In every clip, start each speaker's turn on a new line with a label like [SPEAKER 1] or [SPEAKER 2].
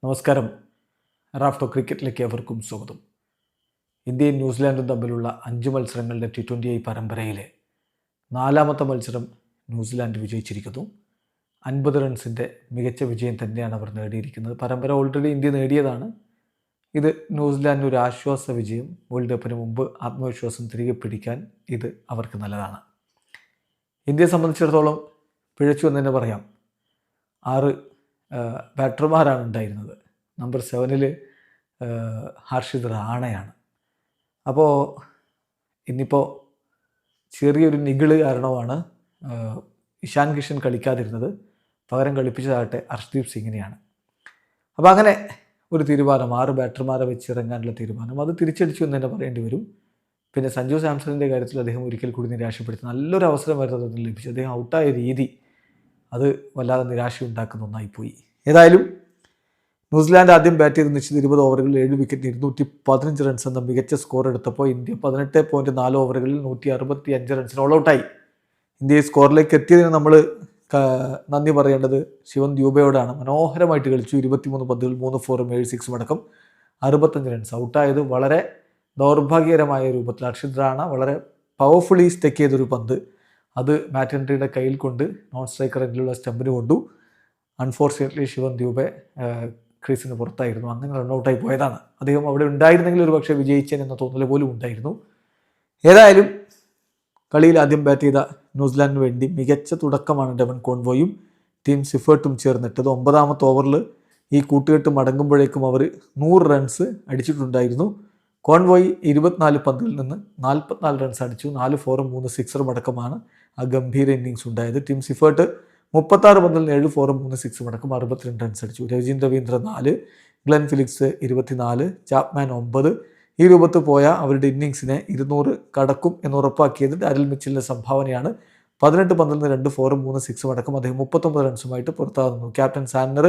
[SPEAKER 1] നമസ്കാരം. റാഫ്റ്റോ ക്രിക്കറ്റിലേക്ക് അവർക്കും സ്വാഗതം. ഇന്ത്യയും ന്യൂസിലാൻഡും തമ്മിലുള്ള 5 മത്സരങ്ങളുടെ T20I പരമ്പരയിലെ 4ാമത്തെ മത്സരം ന്യൂസിലാൻഡ് വിജയിച്ചിരിക്കുന്നു. 50 റൺസിൻ്റെ മികച്ച വിജയം തന്നെയാണ് അവർ നേടിയിരിക്കുന്നത്. പരമ്പര ഓൾറെഡി ഇന്ത്യ നേടിയതാണ്. ഇത് ന്യൂസിലാൻഡിന് ഒരു ആശ്വാസ വിജയം. വേൾഡ് കപ്പിന് മുമ്പ് ആത്മവിശ്വാസം തിരികെ പിടിക്കാൻ ഇത് അവർക്ക് നല്ലതാണ്. ഇന്ത്യയെ സംബന്ധിച്ചിടത്തോളം പിഴച്ചു എന്ന് തന്നെ പറയാം. 6 ബാറ്റർമാരാണ് ഉണ്ടായിരുന്നത്. നമ്പർ 7 ഹർഷിത് റാണയാണ്. അപ്പോൾ ഇന്നിപ്പോൾ ചെറിയൊരു നിഗിള് കാരണമാണ് ഇഷാൻ കിഷൻ കളിക്കാതിരുന്നത്. പകരം കളിപ്പിച്ചതാകട്ടെ അർഷ്ദീപ് സിംഗിനെയാണ്. അപ്പോൾ അങ്ങനെ ഒരു തീരുമാനം, 6 ബാറ്റർമാരെ വെച്ച് ഇറങ്ങാനുള്ള തീരുമാനം, അത് തിരിച്ചടിച്ചു എന്ന് തന്നെ പറയേണ്ടി വരും. പിന്നെ സഞ്ജു സാംസണിൻ്റെ കാര്യത്തിൽ അദ്ദേഹം ഒരിക്കൽ കൂടി നിരാശപ്പെടുത്തി. നല്ലൊരു അവസരമായിരുന്നു അദ്ദേഹത്തിന് ലഭിച്ചു. അദ്ദേഹം ഔട്ടായ രീതി അത് വല്ലാതെ നിരാശയുണ്ടാക്കുന്ന ഒന്നായിപ്പോയി. ഏതായാലും ന്യൂസിലാൻഡ് ആദ്യം ബാറ്റ് ചെയ്ത് നിശ്ചിത 20 ഓവറുകളിൽ 7 വിക്കറ്റിന് 215 റൺസ് എന്ന മികച്ച സ്കോർ എടുത്തപ്പോൾ ഇന്ത്യ 18.4 ഓവറുകളിൽ 165 റൺസിന് ഓൾ ഔട്ടായി. ഇന്ത്യ ഈ സ്കോറിലേക്ക് എത്തിയതിന് നമ്മൾ നന്ദി പറയേണ്ടത് ശിവൻ ദ്യൂബയോടാണ്. മനോഹരമായിട്ട് കളിച്ചു. 23 പന്തുകൾ 3 4 7 6 അടക്കം 65 റൺസ്. ഔട്ടായത് വളരെ ദൗർഭാഗ്യകരമായ രൂപത്തിൽ. ഹർഷിത് റാണ വളരെ പവർഫുള്ളി സ്റ്റെക്ക് ചെയ്തൊരു പന്ത്, അത് മാറ്റ് ഹെൻറിയുടെ കയ്യിൽ കൊണ്ട് നോൺ സ്ട്രൈക്കർ എങ്കിലുള്ള സ്റ്റമ്പിന് കൊണ്ടു. അൺഫോർച്യുനേറ്റ്ലി ശിവൻ ദ്യൂബെ ക്രീസിന് പുറത്തായിരുന്നു. അങ്ങനെ റണ്ണൗട്ടായി പോയതാണ്. അദ്ദേഹം അവിടെ ഉണ്ടായിരുന്നെങ്കിൽ ഒരു പക്ഷേ വിജയിച്ചേൻ എന്ന തോന്നൽ പോലും ഉണ്ടായിരുന്നു. ഏതായാലും കളിയിൽ ആദ്യം ബാറ്റ് ചെയ്ത ന്യൂസിലാൻഡിന് വേണ്ടി മികച്ച തുടക്കമാണ് ഡെവൻ കോൺവോയും ടീം സിഫേർട്ടും ചേർന്നിട്ടത്. 9ാമത്തെ ഓവറിൽ ഈ കൂട്ടുകെട്ട് മടങ്ങുമ്പോഴേക്കും അവർ 100 റൺസ് അടിച്ചിട്ടുണ്ടായിരുന്നു. കോൺവോയ് 24 പന്തുകളിൽ നിന്ന് 44 റൺസ് അടിച്ചു. 4 4 3 6 അടക്കമാണ് ആ ഗംഭീര ഇന്നിങ്സ് ഉണ്ടായത്. ടീം സിഫേർട്ട് 36 പന്തിൽ നിന്ന് 7 4 3 6 അടക്കം 62 റൺസ് അടിച്ചു. Ravindra 4, Glenn Phillips 24, Chapman 9. ഈ രൂപത്തിൽ പോയ അവരുടെ ഇന്നിങ്സിനെ 200 കടക്കും എന്ന് ഉറപ്പാക്കിയത് ഡാരിൽ മിച്ചലിൻ്റെ സംഭാവനയാണ്. 18 പന്തിൽ നിന്ന് 2 4 3 6 അടക്കം അദ്ദേഹം 39 റൺസുമായിട്ട് പുറത്താകുന്നു. ക്യാപ്റ്റൻ സാന്നർ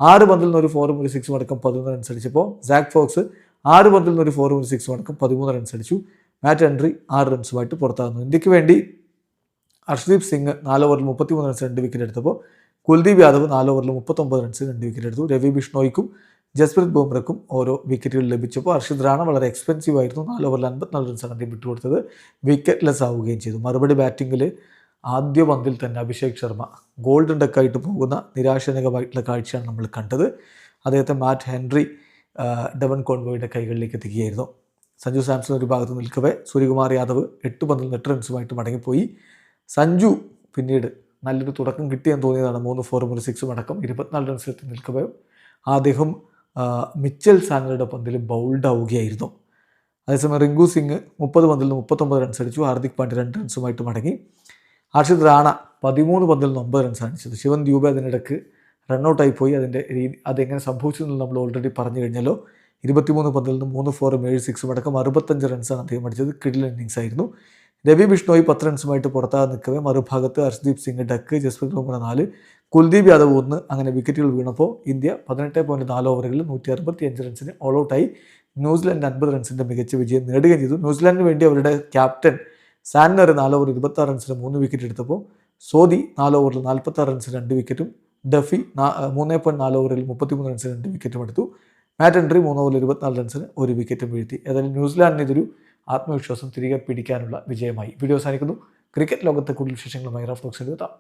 [SPEAKER 1] 6 പന്തിൽ നിന്ന് ഒരു 4 1 6 അടക്കം 11 റൺസ് അടിച്ചപ്പോൾ സാക് ഫോക്സ് 6 പന്തിൽ നിന്ന് ഒരു 4 1 6 അടക്കം 13 റൺസ് അടിച്ചു. Matt Henry 6 റൺസുമായിട്ട് പുറത്താകുന്നു. ഇന്ത്യക്ക് വേണ്ടി അർഷ്ദീപ് സിംഗ് 4 ഓവറിൽ 33 റൺസ് 2 വിക്കറ്റ് എടുത്തപ്പോൾ കുൽദീപ് യാദവ് 4 ഓവറിൽ 39 റൺസ് 2 വിക്കറ്റ് എടുത്തു. രവി ബിഷ്ണോയ്ക്കും ജസ്പ്രീത് ബുംറയ്ക്കും ഓരോ വിക്കറ്റുകൾ ലഭിച്ചപ്പോൾ ഹർഷിത് റാണ വളരെ എക്സ്പെൻസീവ് ആയിരുന്നു. 4 ഓവറിൽ 54 റൺസാണ് അദ്ദേഹം വിട്ടുകൊടുത്തത്. വിക്കറ്റ്ലെസ് ആവുകയും ചെയ്തു. മറുപടി ബാറ്റിങ്ങിൽ ആദ്യ പന്തിൽ തന്നെ അഭിഷേക് ശർമ്മ ഗോൾഡൻ ഡക്കായിട്ട് പോകുന്ന നിരാശാജനകമായിട്ടുള്ള കാഴ്ചയാണ് നമ്മൾ കണ്ടത്. അദ്ദേഹത്തെ മാറ്റ് ഹെൻറി ഡെവൻ കോൺവോയുടെ കൈകളിലേക്ക് എത്തിക്കുകയായിരുന്നു. സഞ്ജു സാംസൺ ഒരു ഭാഗത്ത് നിൽക്കവേ സൂര്യകുമാർ യാദവ് 8 പന്തിൽ 8 റൺസുമായിട്ട് മടങ്ങിപ്പോയി. സഞ്ജു പിന്നീട് നല്ലൊരു തുടക്കം കിട്ടിയെന്ന് തോന്നിയതാണ്. 3 4 1 6 അടക്കം 24 റൺസിലെത്തി നിൽക്കവേ അദ്ദേഹം മിച്ചൽ സാനറുടെ പന്തിൽ ബൗൾഡ് ആവുകയായിരുന്നു. അതേസമയം റിങ്കു സിംഗ് 30 പന്തിൽ നിന്ന് 39 റൺസ് അടിച്ചു. ഹാർദിക് പാണ്ഡ്യ 2 റൺസുമായിട്ട് മടങ്ങി. ഹർഷിത് റാണ 13 പന്തിൽ നിന്ന് 9 റൺസ് അടിച്ചത്. ശിവൻ ദ്യൂബെ അതിനിടയ്ക്ക് റണ്ണൗട്ടായി പോയി. അതിൻ്റെ അതെങ്ങനെ സംഭവിച്ചു എന്ന് നമ്മൾ ഓൾറെഡി പറഞ്ഞു കഴിഞ്ഞല്ലോ. 23 പന്തിൽ നിന്ന് 3 4 7 6 അടക്കം 65 റൺസാണ് അദ്ദേഹം അടിച്ചത്. കിഡിൽ ഇന്നിങ്സ് ആയിരുന്നു. രവി ബിഷ്ണോയ് 10 റൺസുമായിട്ട് പുറത്താതെ നിൽക്കവേ മറുഭാഗത്ത് ഹർഷ്ദീപ് സിംഗ് ഡക്ക്, ജസ്പ്രീത് ബുംറ 4, കുൽദീപ് യാദവ് 1. അങ്ങനെ വിക്കറ്റുകൾ വീണപ്പോൾ ഇന്ത്യ 18.4 ഓവറുകളിൽ 165 റൺസിന് ഓൾ ഔട്ടായി. ന്യൂസിലാൻഡ് 50 റൺസിൻ്റെ മികച്ച വിജയം നേടുകയും ചെയ്തു. ന്യൂസിലാൻഡിന് വേണ്ടി അവരുടെ ക്യാപ്റ്റൻ സാന്നർ 4 ഓവർ 26 റൺസിന് 3 വിക്കറ്റ് എടുത്തപ്പോൾ സോദി 4 ഓവറിൽ 46 റൺസിന് 2 വിക്കറ്റും, ഡഫി 3.4 ഓവറിൽ 33 റൺസിന് 2 വിക്കറ്റും എടുത്തു. മാറ്റ് ഹെൻറി 3 ഓവറിൽ 24 റൺസിന് 1 വിക്കറ്റും വീഴ്ത്തി. ഏതായാലും ന്യൂസിലാൻഡിന് ഇതൊരു ആത്മവിശ്വാസം തിരികെ പിടിക്കാനുള്ള വിജയമായി. വീഡിയോ അവസാനിക്കുന്നു. ക്രിക്കറ്റ് ലോകത്തെ കൂടുതൽ വിശേഷങ്ങളുമായി റാഫ്റ്റോക്സിൽ എത്താം.